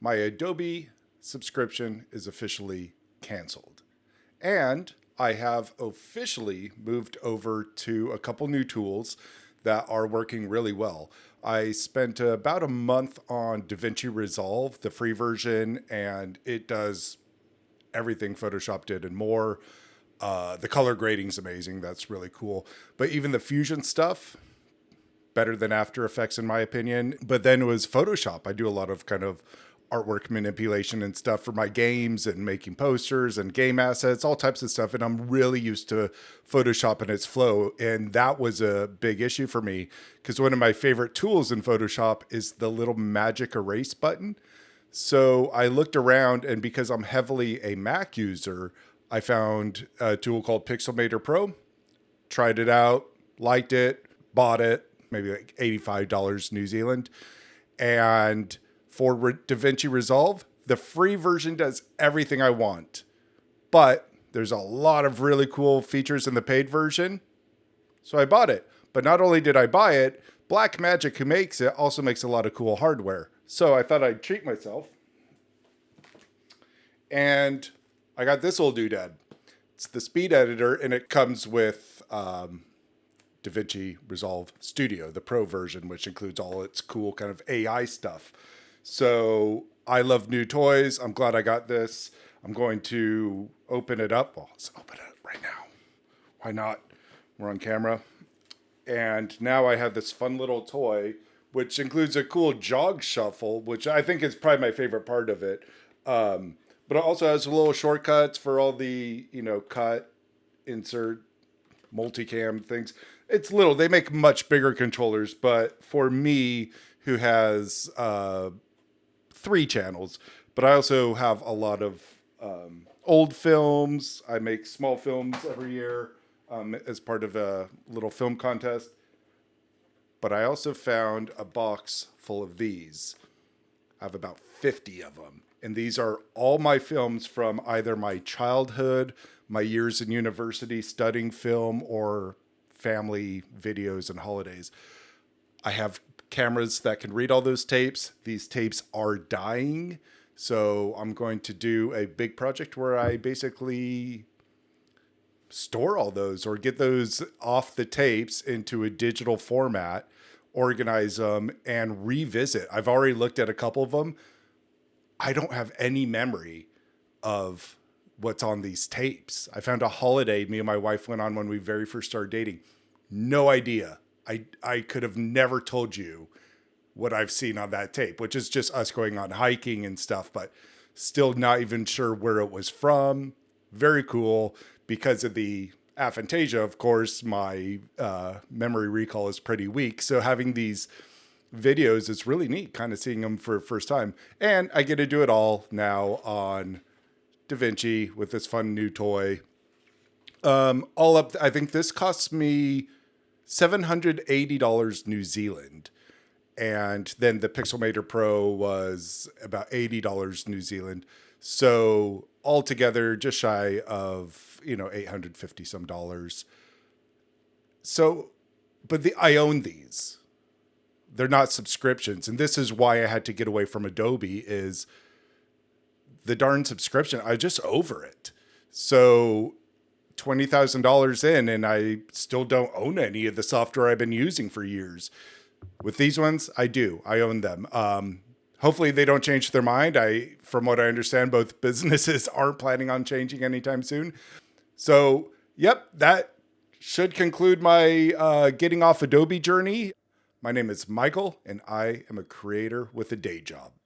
My Adobe subscription is officially canceled. And I have officially moved over to a couple new tools that are working really well. I spent about a month on DaVinci Resolve, the free version, and it does everything Photoshop did and more. The color grading's amazing. That's really cool. But even the Fusion stuff, better than After Effects in my opinion. But then it was Photoshop. I do a lot of kind of artwork manipulation and stuff for my games and making posters and game assets, all types of stuff. And I'm really used to Photoshop and its flow. And that was a big issue for me because one of my favorite tools in Photoshop is the little magic erase button. So I looked around, and because I'm heavily a Mac user, I found a tool called Pixelmator Pro, tried it out, liked it, bought it, maybe like $85 New Zealand. And for DaVinci Resolve, the free version does everything I want, but there's a lot of really cool features in the paid version. So I bought it. But not only did I buy it, Blackmagic, who makes it, also makes a lot of cool hardware. So I thought I'd treat myself. And I got this old doodad. It's the Speed Editor, and it comes with DaVinci Resolve Studio, the Pro version, which includes all its cool kind of AI stuff. So I love new toys. I'm glad I got this. I'm going to open it up. Well, let's open it right now. Why not? We're on camera. And now I have this fun little toy, which includes a cool jog shuffle, which I think is probably my favorite part of it. But it also has little shortcuts for all the, cut, insert, multicam things. It's little. They make much bigger controllers, but for me, who has 3 channels, but I also have a lot of old films. I make small films every year as part of a little film contest. But I also found a box full of these. I have about 50 of them. And these are all my films from either my childhood, my years in university studying film, or family videos and holidays. I have cameras that can read all those tapes. These tapes are dying. So I'm going to do a big project where I basically store all those or get those off the tapes into a digital format, organize them, and revisit. I've already looked at a couple of them. I don't have any memory of what's on these tapes. I found a holiday me and my wife went on when we very first started dating. No idea. I could have never told you what I've seen on that tape, which is just us going on hiking and stuff, but still not even sure where it was from. Very cool. Because of the aphantasia, of course, my memory recall is pretty weak. So having these videos is really neat, kind of seeing them for the first time. And I get to do it all now on DaVinci with this fun new toy. All up, I think this costs me $780 New Zealand. And then the Pixelmator Pro was about $80 New Zealand. So altogether, just shy of, 850 some dollars. So, but I own these. They're not subscriptions. And this is why I had to get away from Adobe is the darn subscription. I just over it. So $20,000 in, and I still don't own any of the software I've been using for years. With these ones, I do. I own them. Hopefully they don't change their mind. From what I understand, both businesses aren't planning on changing anytime soon. So, yep, that should conclude my getting off Adobe journey. My name is Michael, and I am a creator with a day job.